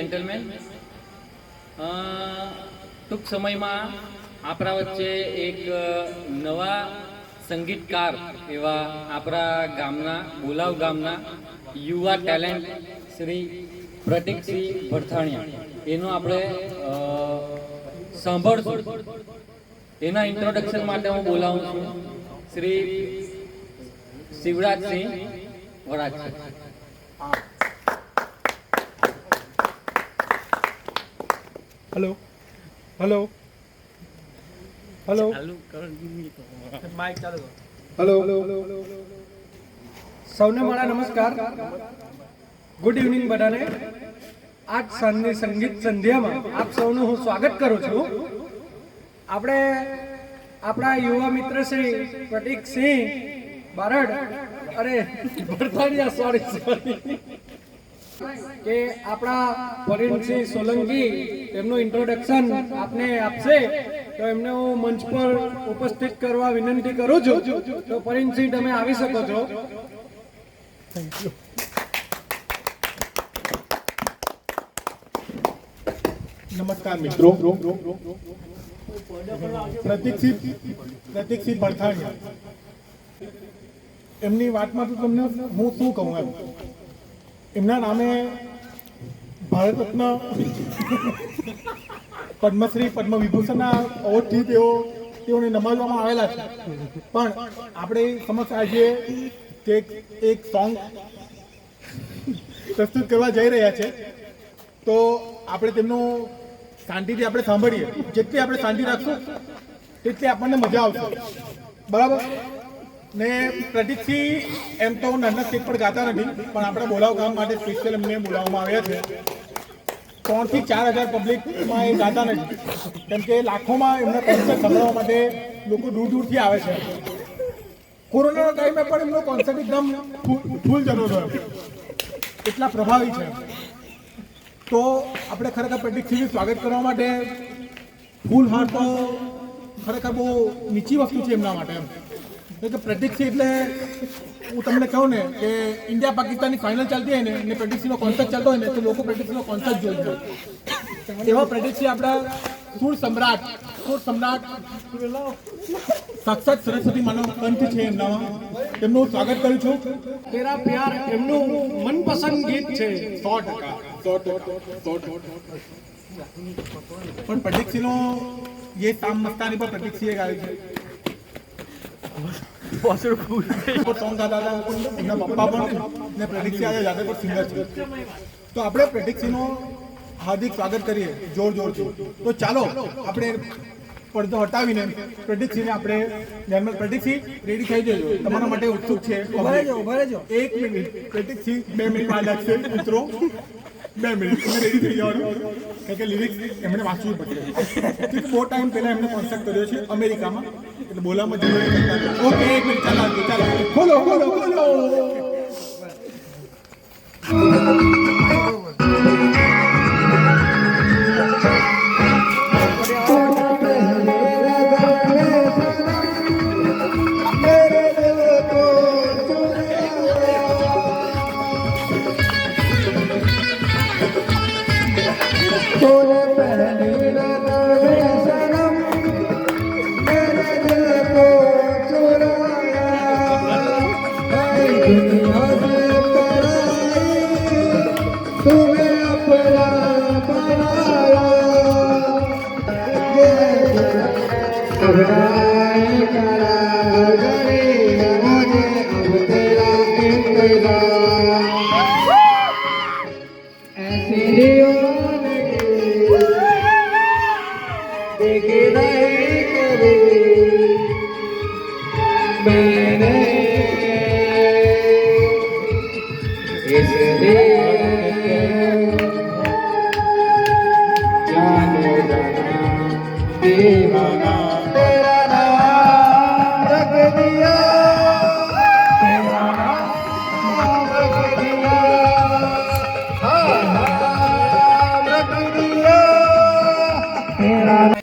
Gentleman, ટૂંક સમયમાં આપણા વચ્ચે એક નવા સંગીતકાર એવા આપણા ગામના બોલાવ ગામના યુવા ટેલેન્ટ શ્રી પ્રતિકસિંહ ભરથાણિયા એનો આપણે સાંભળશું. એના ઇન્ટ્રોડક્શન માટે હું બોલાવું છું Shri Shivrajsinh Varachha. Hello hello hello mic चालू हेलो સૌને મારા નમસ્કાર. ગુડ ઇવનિંગ બધાને. આજ સાંજની સંગીત સંધ્યામાં આપ સૌનું હું સ્વાગત કરું છું. આપણે આપણા યુવા મિત્ર શ્રી પ્રતિકસિંહ બારડ ભરથાણિયા સોરી કે આપણા ફરીનસિંહ સોલંકી તેમનું ઇન્ટ્રોડક્શન આપને આપશે, તો એમને હું મંચ પર ઉપસ્થિત કરવા વિનંતી કરું છું. તો ફરીનસિંહ, તમે આવી શકો છો. નમસ્કાર મિત્રો. પ્રતિકસિંહ ભરથાણિયા એમની વાતમાં તો તમને હું શું કહું એમ. એમના નામે ભારત રત્ન, પદ્મશ્રી, પદ્મવિભૂષણના એવોર્ડથી તેઓને નમાવવામાં આવેલા છે. પણ આપણે સમક્ષ આજે કે એક સોંગ પ્રસ્તુત કરવા જઈ રહ્યા છે, તો આપણે તેમનું શાંતિથી આપણે સાંભળીએ. જેટલી આપણે શાંતિ રાખશું તેટલી આપણને મજા આવશે, બરાબર ને. પ્રતિકસિંહ એમ તો નાના સ્ટેજ પર ગાતા નથી, પણ આપણે બોલાવ ગામ માટે સ્પેશિયલ એમને બોલાવવામાં આવ્યા છે. 3,000 થી 4,000 પબ્લિકમાં એ ગાતા નથી, કેમ કે લાખોમાં એમના કોન્સર્ટ સાંભળવા માટે લોકો દૂર દૂરથી આવે છે. કોરોનાના ટાઈમે પણ એમનો કોન્સર્ટ એકદમ ફૂલ જતો હતો, એટલા પ્રભાવી છે. તો આપણે ખરેખર પ્રતિકસિંહનું સ્વાગત કરવા માટે ફૂલ હાર તો ખરેખર બહુ નીચી વસ્તુ છે એમના માટે એમ. કે પ્રતિકસિંહ એટલે હું તમને કહું ને કે ઇન્ડિયા પાકિસ્તાનની ફાઇનલ ચાલતી હોય ને પ્રતિકસિંહનો કોન્સર્ટ ચાલતો હોય ને તો લોકો પ્રતિકસિંહનો કોન્સર્ટ જોઈ જાય. એવા પ્રતિકસિંહ આપણા સુર સમ્રાટ સાક્ષાત સરસ્વતી માનો કંઠ છે એમનામાં. તેમનું સ્વાગત કરું છું. તેરા પ્યાર એમનું મનપસંદ ગીત છે. 100%. પણ પ્રતિકસિંહનો ये शाम मस्तानी पर प्रतीक्षित गाया है. સોંગ ગાતા હતા એમના પપ્પા પણ ને પ્રતિક્ષિત આજે જાતે પણ સિંગર છે. તો આપણે પ્રતિક્ષિતનો હાર્દિક સ્વાગત કરીએ જોરથી. તો ચાલો આપણે પડદો હટાવીને પ્રતિક્ષિતને આપણે ધ્યાનમાં. પ્રતિક્ષિત રેડી થઈ જજો, તમારા માટે ઉત્સુક છે. ઉભા રહેજો. 1 મિનિટ. પ્રતિક્ષિત 2 મિનિટ વાર લાગશે મિત્રો. 2 મિનિટ રેડી થઈ જવાનું, કારણ કે લિરિક્સ એમણે વાંચવું પડશે. 4 ટાઈમ પહેલા એમને કોન્સર્ટ કર્યો છે અમેરિકામાં, એટલે બોલાવવામાં જરૂર કરતા. ઓકે, 1 મિનિટ ચાલો ખોલો.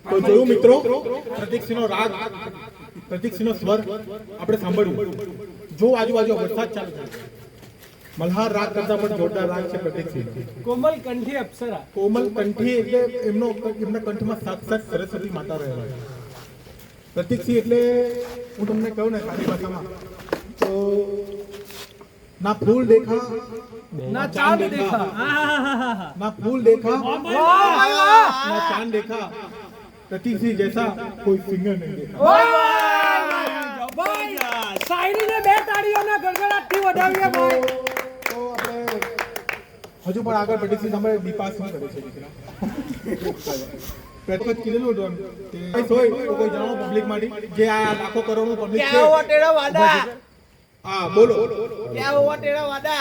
તો જોયું મિત્રો, પ્રતિકસિંહનો રાગ, પ્રતિકસિંહનો સ્વર આપણે સાંભળ્યું. જો આજુબાજુ વરસાદ ચાલુ થાય મલ્હાર રાગ કરતા પણ જોરદાર રાગ છે પ્રતીકસિંહ. કોમલ કંઠી અપ્સરા. કોમલ કંઠી એટલે એમના કંઠમાં સાક્ષાત સરસ્વતી માતા રહેલા છે. પ્રતીકસિંહ એટલે હું તમને કહું ને સારી ભાષામાં તો ના ફૂલ દેખા ના ચાંદ દેખા. ना फूल देखा ना चांद देखा, प्रतीकसिंह जैसा कोई सिंगर नहीं देखा. ભાઈ શાયરીને બે તાળીઓના ગડગડાટથી વધાવીએ ભાઈ. તો આપણે હજુ પણ આગળ પ્રતીકસિંહ તમે બીપાસ શું કરે છે દીકરા? પ્રતિક કીધેલું હતું કે કોઈ કોઈ જણાવો પબ્લિક માટે જે આ લાખો કરોડનું પબ્લિક છે. હા બોલો. क्या हुआ तेरा वादा?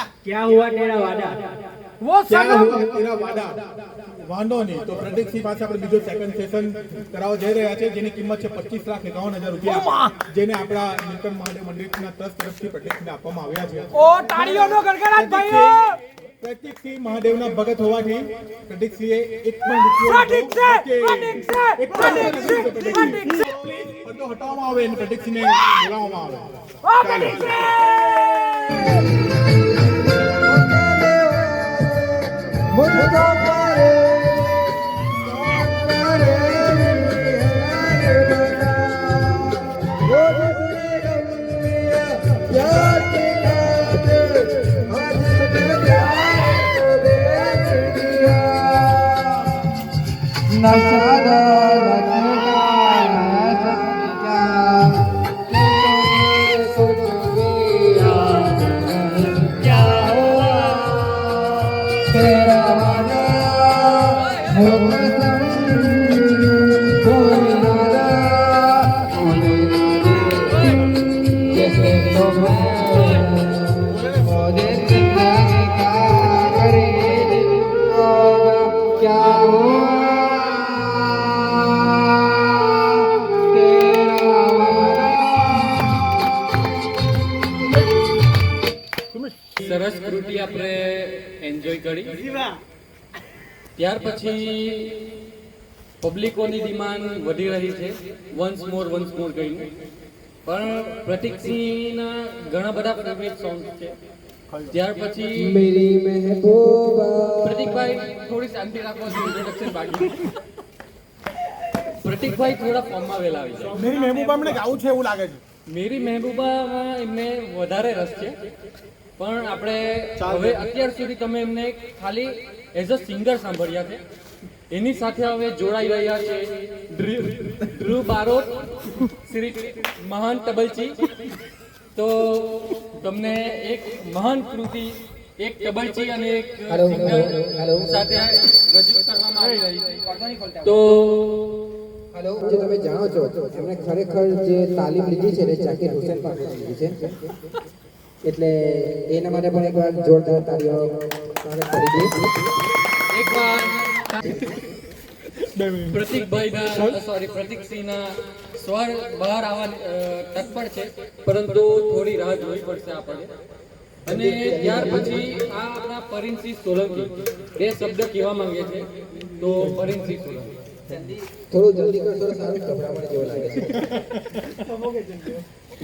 વો ક્યાં સનમ. હુઆ તેરા વાદા? વાંધો નહીં. તો પ્રતીકસિંહ પાસે આપણે બીજો સેકન્ડ સેશન કરાવવા જઈ રહ્યા છે, જેની કિંમત છે 25,51,000 રૂપિયા, જેને આપણા નીલકંઠ મહાદેવ મંદિરના ટ્રસ્ટ તરફથી પ્રતીકસિંહને આપવામાં આવ્યા છે. ઓ તાળીઓનો ગડગડાટ ભાઈઓ. પ્રતીકસિંહ મહાદેવના ભગત હોવાથી પ્રતીકસિંહે એક પણ રૂપિયો પ્રતીક છે, પ્રતીક છે, એક પણ પ્રતીક છે, પ્રતીક છે. પડદો હટાવવામાં આવે અને પ્રતીકસિંહને બોલાવવામાં આવે. ઓ પ્રતીક છે. સરસ કૃતિ આપણે એન્જોય કરી. ત્યાર પછી પબ્લિકોની ડિમાન્ડ વધી રહી છે વન્સ મોર કહીને. પણ પ્રતીકસિંહના ઘણા બધા ફેવરેટ સોંગ છે. ત્યાર પછી પ્રતીકભાઈ થોડી શાંતિ રાખો, ઇન્ટ્રોડક્શન બાકી. પ્રતીકભાઈ થોડા ફોર્મમાં વહેલા આવી જાય. મેરી મહેબૂબા અમને ગાવું છે એવું લાગે છે. મેરી મહેબૂબામાં એમને વધારે રસ છે, પણ આપણે હવે અત્યાર સુધી તમે એમને ખાલી એઝ અ સિંગર સાંભળ્યા છે. એની સાથે હવે જોડાઈ રહ્યા છે ધ્રુવ બારોટ, શ્રી મહાન તબલચી. તો તમને એક મહાન કૃતિ, એક તબલચી અને એક સિંગર સાથે રજૂ કરવામાં આવી રહી છે. તો હેલો, જે તમે જાણો છો એમણે ખરેખર જે તાલીમ લીધી છે એ ઝાકીર હુસેન પાસેથી લીધી છે, એટલે એના માટે પણ એકવાર જોરદાર તાળીઓ સ્વાગત કરી દઈએ. એકવાર પ્રતીકસિંહના સ્વર બહાર આવવા તત્પર છે, પરંતુ થોડી રાહ જોવી પડશે આપણને. અને ત્યાર પછી આ આપણા પરિણસિંહ સોલંકી બે શબ્દ કહેવા માંગે છે. તો પરિણસિંહ સોલંકી થોડું જલ્દી કરશો તો સારું, ગભરામણ જેવું લાગે છે.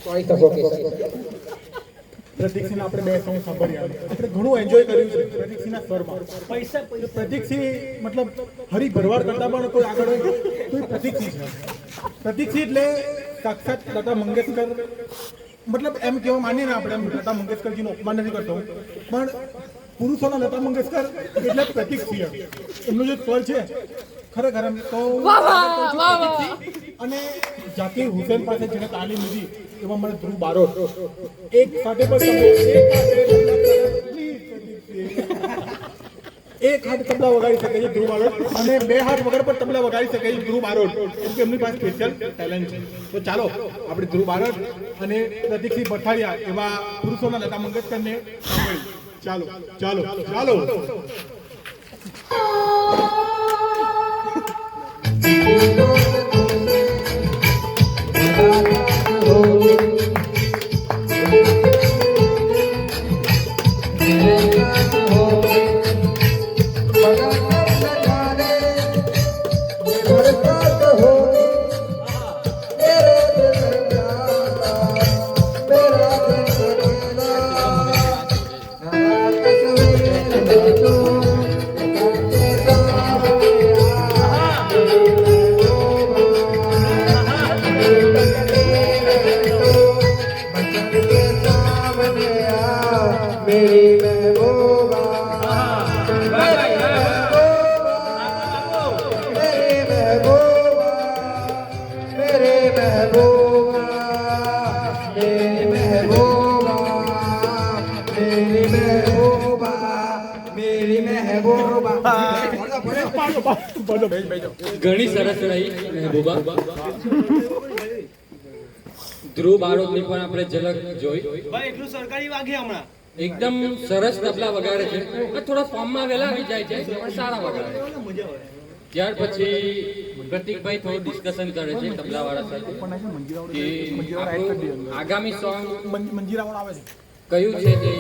Sorry suffocation. પ્રતીકસિંહના આપણે બે સોંગ સાંભળ્યા, આપણે ઘણું એન્જોય કર્યું છે પ્રતીકસિંહના સ્વરમાં. પ્રતીકસિંહ મતલબ હરી ભરવાડ કરતા પણ કોઈ આગળ હોય તો એ પ્રતીકસિંહ છે. પ્રતીકસિંહ એટલે સાક્ષાત લતા મંગેશકર, મતલબ એમ કહેવા માનીએ ને આપણે, એમ લતા મંગેશકરજીનું અપમાન નથી કરતો, પણ પુરુષોના લતા મંગેશકર એટલે પ્રતીકસિંહ. એમનું જે સ્વર છે ખરેખર એમ તો. અને ઝાકીર હુસેન પાસે જેને તાલીમ લીધી એમાં મને ધ્રુવ બારોટ એક સાથે એક હાથ તબલા વગાડી શકે છે ધ્રુવ બારોટ, અને બે હાથ વગર પણ તબલા વગાડી શકે છે ધ્રુવ બારોટ, કેમ કે એમની પાસે સ્પેશિયલ ટેલેન્ટ છે. તો ચાલો આપણે ધ્રુવ બારોટ અને પ્રતીકસિંહ ભઠારિયા એવા પુરુષોના લતા મંગેશકરને સાંભળીએ. ચાલો ચાલો ચાલો. ઘણી સરસ રહી મહેબૂબા. ધ્રુવ બારોટની પણ આપણે ઝલક જોઈ. ભાઈ એટલું સરકારી વાગે હમણાં એકદમ સરસ તબલા વગાડે છે. થોડા ફોર્મમાં વહેલા આવી જાય છે પણ સારા વગાડે. ત્યાર પછી પ્રતિકભાઈ થોડું ડિસ્કશન કરે છે તબલાવાળા સાથે કે આપણું આગામી સોંગ મંજીરાવાળા આવે છે. કયું છે તે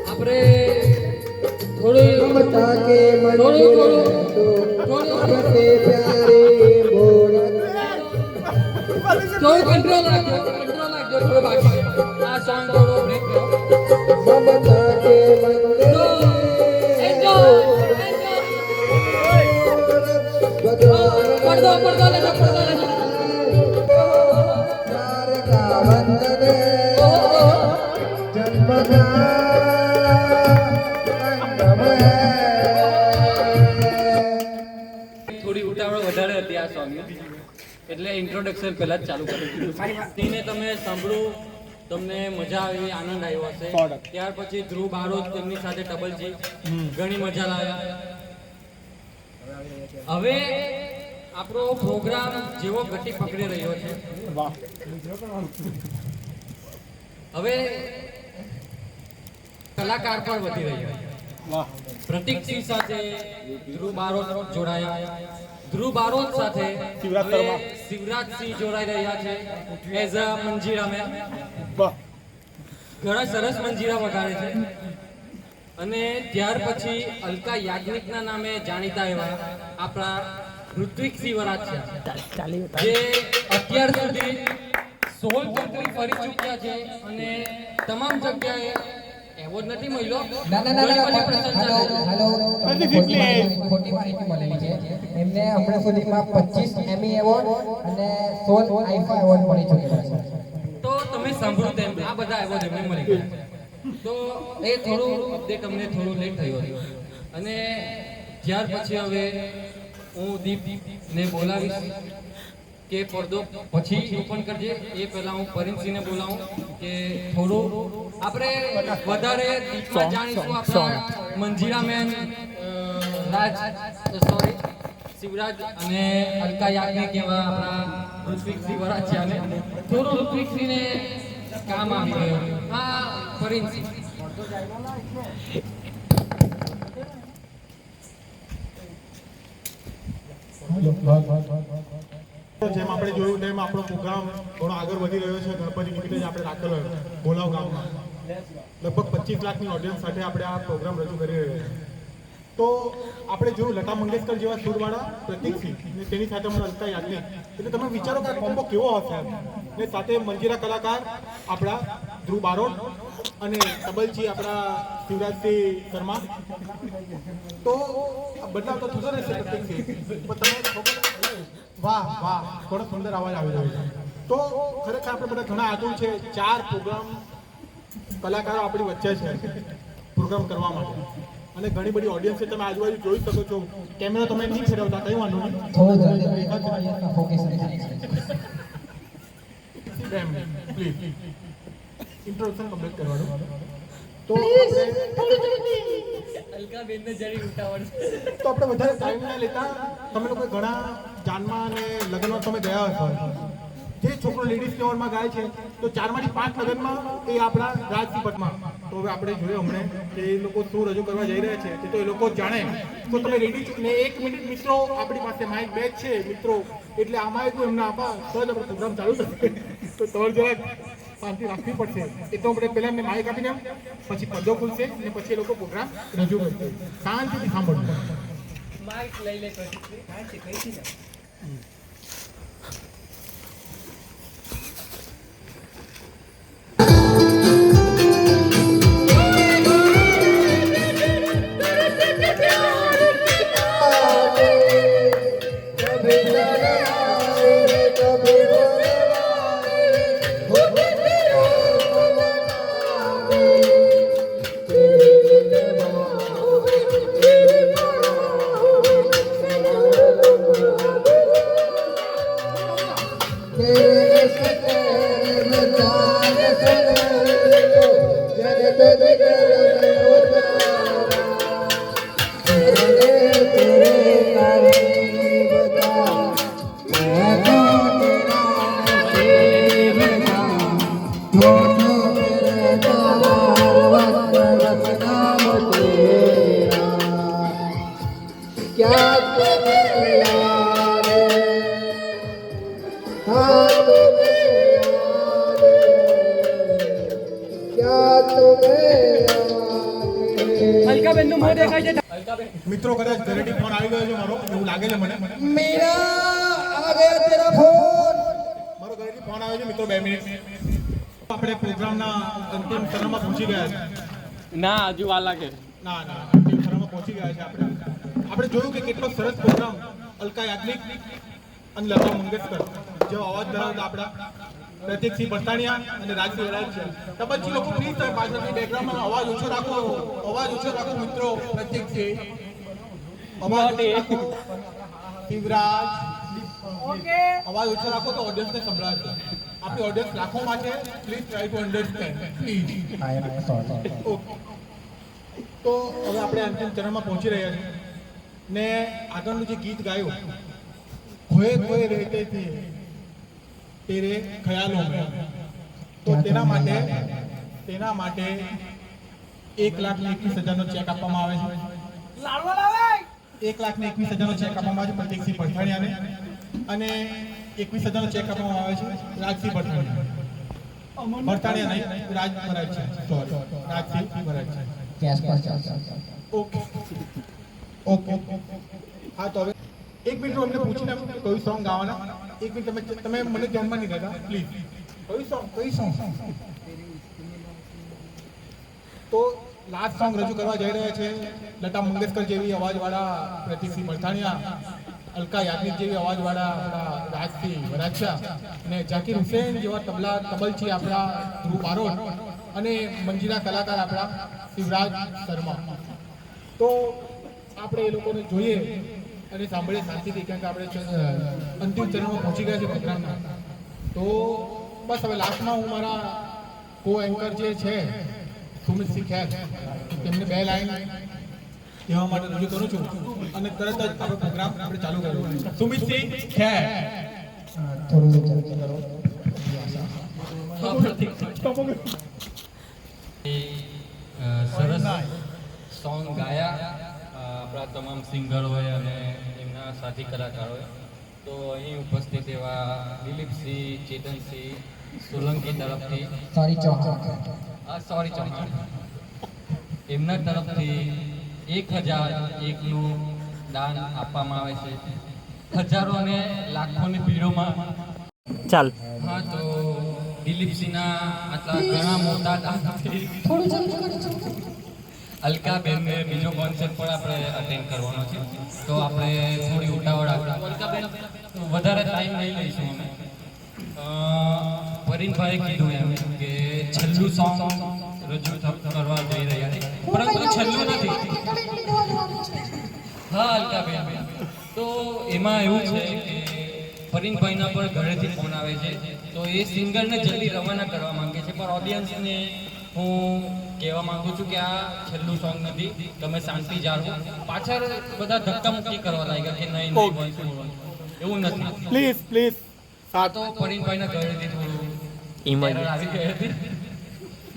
આપણે થોડું ममता के मन થોડું में થોડું से प्यारे मोर કંટ્રોલ રાખજો થોડું બાકી છે. આ સોંગ થોડો બ્રેક કરો. ममता के मंदिर તો enjoy. પડદો લેજો. प्यार का बंधन जन्म का संगम है થોડી ઉતાવળ વધારે હતી આ સોંગની એટલે ઇન્ટ્રોડક્શન પહેલા જ ચાલુ કરી દીધું. તેને તમે સાંભળ્યું, તમને મજા આવી, આનંદ આવ્યો હશે. ત્યાર પછી ધ્રુવ બારોટ તેમની સાથે ડબલજી ઘણી મજા લાવ્યા. હવે આપણો પ્રોગ્રામ જેવો ગતિ પકડી રહ્યો છે, હવે કલાકાર પણ વધી રહ્યા છે. પ્રતિકસિંહ સાથે ધ્રુવ બારોટ જોડાયા. ધ્રુવ બારોટ સાથે હવે શિવરાજસિંહ જોડાઈ રહ્યા છે એઝ અ મંજીરામેન. ઘણા સરસ મંજીરા વગાડે છે. અને ત્યાર પછી અલકા યાજ્ઞિકના નામે જાણીતા એવા આપણા ઋત્વિકસિંહ વરાછિયા જે અત્યાર સુધી 16 કન્ટ્રી ફરી ચૂક્યા છે અને તમામ જગ્યાએ એવોર્ડ નથી મળ્યો. ઘણી બધી પ્રશંસા થઈ. હેલો ખોટી માહિતી મળેલી છે. એમને હમણાં સુધીમાં 25 એમી એવોર્ડ અને 16 આઈફા એવોર્ડ મળી ચૂકેલા છે. તો તમે સાંભળ્યું તેમ આ બધા એવોર્ડ એમને મળી ગયા છે. તો એ થોડું અપડેટ અમને થોડું લેટ થયું હતું. અને ત્યાર પછી હવે હું દીપને બોલાવીશ કે પડદો પછી ઓપન કરજે. એ પહેલા હું પરિમસિંહને બોલાવું કે થોડું આપણે વધારે ડીપમાં જાણીશું આપણા મંજીરામેન શિવરાજ અને અલકા યાજ્ઞિક એવા આપણા ઋત્વિકસિંહ વરાછિયાને. થોડું ઋત્વિકસિંહને કામ આવી ગયું. હા પરિમસિંહ. જેમ આપણે જોયું તેમ આપણો પ્રોગ્રામ થોડો આગળ વધી રહ્યો છે. ગણપતિ નિમિત્તે જ આપણે રાખેલો ભોલાવ ગામમાં લગભગ 25 લાખની ઓડિયન્સ સાથે આપણે આ પ્રોગ્રામ રજૂ કરી રહ્યા છીએ. તો આપણે જોયું લતા મંગેશકર જેવા સુરવાળા પ્રતિકસિંહ ને તેની સાથે અમારા અલકા યાજ્ઞિક. એટલે તમે વિચારો કે આ કોમ્બો કેવો હશે. ને સાથે મંજીરા કલાકાર આપણા ધ્રુવ બારોટ અને તબલજી આપણા શિવરાજસિંહ શર્મા. તો બદલાવ તો થતો રહેશે પ્રતિકસિંહ, પણ તમે વાહ વાહ થોડો સુંદર અવાજ આવી રહ્યો છે. તો ખરેખર આપણે બધા ઘણા આતુર છે. 4 પ્રોગ્રામ કલાકારો આપણી વચ્ચે છે પ્રોગ્રામ કરવા માટે અને ઘણી બધી ઓડિયન્સ છે. તમે આજુબાજુ જોઈ શકો છો. કેમેરા તમે નહીં ફેરવતા કંઈ વાંધો નહીં. થોડું જલ્દી ફોકસ થાય છે. પ્લીઝ ઇન્ટ્રોડક્શન કમ્પ્લીટ કરવાનું. તો અલકાબેનને જરી ઉતાવળ છે. તો આપણે વધારે ટાઈમ ના લેતા, તમે લોકો ઘણા જાનમાં અને લગ્નમાં તમે ગયા હશો. જે છોકરો લેડીઝ લેવલમાં ગાય છે તો 4માંથી 5 લગ્નમાં એ આપણા રાજસિંહ ભટ્ટમાં. તો હવે આપણે જોયું હમણાં કે એ લોકો શું રજૂ કરવા જઈ રહ્યા છે તે તો એ લોકો જાણે. તો તમે રેડી ને 1 મિનિટ મિત્રો, આપણી પાસે માઇક બેચ છે મિત્રો, એટલે આમાં એટલું એમને આપા તો જ આપણે પ્રોગ્રામ ચાલુ થશે. તો તમારે જરાક શાંતિ રાખવી પડશે. એ તો આપણે પહેલાં એમને માઇક આપીને પછી પડદો ખુલશે અને પછી એ લોકો પ્રોગ્રામ રજૂ કરશે. શાંતિથી સાંભળવું. માઇક લઈ લે. અલકાબેનનું મોં દેખાય છે. મિત્રો કદાચ ઘરેથી ફોન આવી ગયો છે મારો એવું લાગે છે મને. મારો ઘરેથી ફોન આવ્યો છે મિત્રો 2 મિનિટ. આપણે પ્રોગ્રામના અંતિમ ચરણમાં પહોંચી ગયા છે. ના હજુ વાર લાગે. ના અંતિમ ચરણમાં પહોંચી ગયા છે આપણે જોયું કે કેટલો સરસ પ્રોગ્રામ અલકા યાજ્ઞિક અને લતા મંગેશકર જેવા અવાજ ધરાવતા આપણા પ્રતીકસિંહ બરતાણિયા અને રાજસિંહ વરાછિયા. તબચ્ચી લોકો પ્લીઝ તમે પાછળથી બેકગ્રાઉન્ડમાં અવાજ ઓછો રાખો મિત્રો. પ્રતીકસિંહ અવાજ ઓછો રાખો. શિવરાજ અવાજ ઓછો રાખો તો ઓડિયન્સને સંભળાશે. આપણી ઓડિયન્સ લાખોમાં છે. Please try to understand please. તો હવે આપણે અંતિમ ચરણમાં પહોંચી રહ્યા છીએ ને આગળનું જે ગીત ગાયું ખોએ ખોએ રહેતે થે તેરે ખ્યાલો મેં, તો તેના માટે 1,21,000નો ચેક આપવામાં આવે છે. 1,21,000નો ચેક આપવામાં આવે છે પ્રતીકસિંહ બરતાણિયાને અને 21,000નો ચેક આપવામાં આવે છે રાજસિંહ બરતાણિયા નહીં, રાજ વરાછિયા. સોરી, રાજસિંહ વરાછિયા. ઓકે. હા તો હવે 1 મિનિટ અમને પૂછીને કયું સોંગ ગાવાના. 1 મિનિટ તમે મને ધ્યાનમાં નહીં રહેતા પ્લીઝ. કયું સોંગ તો લાસ્ટ સોંગ રજૂ કરવા જઈ રહ્યા છે લતા મંગેશકર જેવી અવાજવાળા પ્રતીકસિંહ બરતાણિયા, અલકા યાજ્ઞિક જેવી અવાજવાળા આપણા રાજસિંહ વરાછિયા અને ઝાકીર હુસેન જેવા તબલચી આપણા ધ્રુવ બારોટ અને મંજીરા કલાકાર આપણા શિવરાજ શર્મા. તો આપણે એ લોકોને જોઈએ અને સાંભળીએ શાંતિથી, કારણ કે આપણે અંતિમ ચરણમાં પહોંચી ગયા છે પ્રોગ્રામના. તો બસ હવે લાસ્ટમાં હું મારા કો એન્કર જે છે સુમિતસિંહ ખેર તેમને 2 લાઈન કહેવા માટે રજૂ કરું છું અને તરત જ આપણો પ્રોગ્રામ આપણે ચાલુ કર્યો. સુમિતસિંહ ખેર સરસ સોંગ ગાયા આપણા તમામ સિંગરોએ અને એમના સાથી કલાકારોએ. તો અહીં ઉપસ્થિત એવા દિલીપસિંહ, ચેતનસિંહ સોલંકી તરફથી ચૌહાણ એમના તરફથી 1,001નું દાન આપવામાં આવે છે. હજારો અને લાખોની ભીડોમાં. ચાલ. હા, તો દિલીપસિંહના આટલા ઘણા મોટા દાનથી અલકાબેનને બીજો કોન્સર્ટ પણ આપણે અટેન્ડ કરવાનો છે. તો આપણે થોડી ઉતાવળ અલકાબેન વધારે ટાઈમ નહીં લઈશું અમે. પરીનભાઈએ કીધું એમ કે છેલ્લું સોંગ રજૂ કરવા જઈ રહ્યા છે, પરંતુ છેલ્લું નથી. હા અલકાબેન, તો એમાં એવું છે કે પરીનભાઈના પણ ઘરેથી ફોન આવે છે. તો એ સિંગરને જલ્દી રવાના કરવા માંગે છે, પણ ઓડિયન્સને હું કહેવા માંગુ છું કે આ છેલ્લું સોંગ નથી, તમે શાંતિ જાળવો. પાછળ બધા ધક્કામુક્કી કરવા લાગ્યા કે નહીં એવું નથી. પ્લીઝ આ તો પરીનભાઈના ઘરેથી થોડું એરર આવી ગઈ હતી.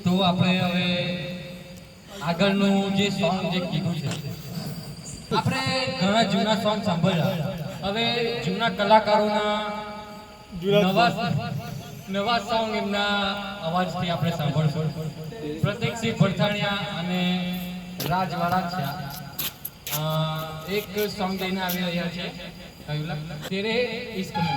તો આપણે હવે આગળનું જે સોંગ જે કીધું છે, આપણે ઘણા જૂના સોંગ સાંભળ્યા. હવે જૂના કલાકારોના નવા સોંગ એમના અવાજથી આપણે સાંભળશું. પ્રતીકસિંહ બરતાણિયા અને રાજ વરાછિયા એક સોંગ લઈને આવી રહ્યા છે, તેરે ઇશ્ક મેં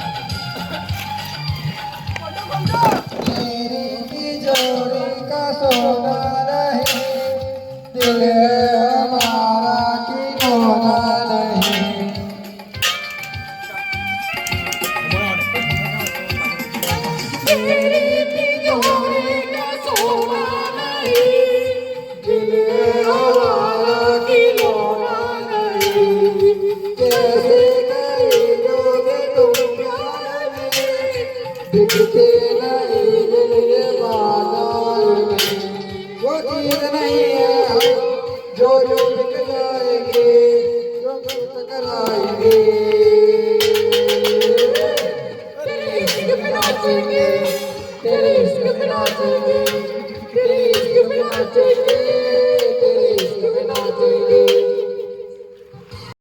वो चीज नहीं है जो बिक जाएगी कराएंगे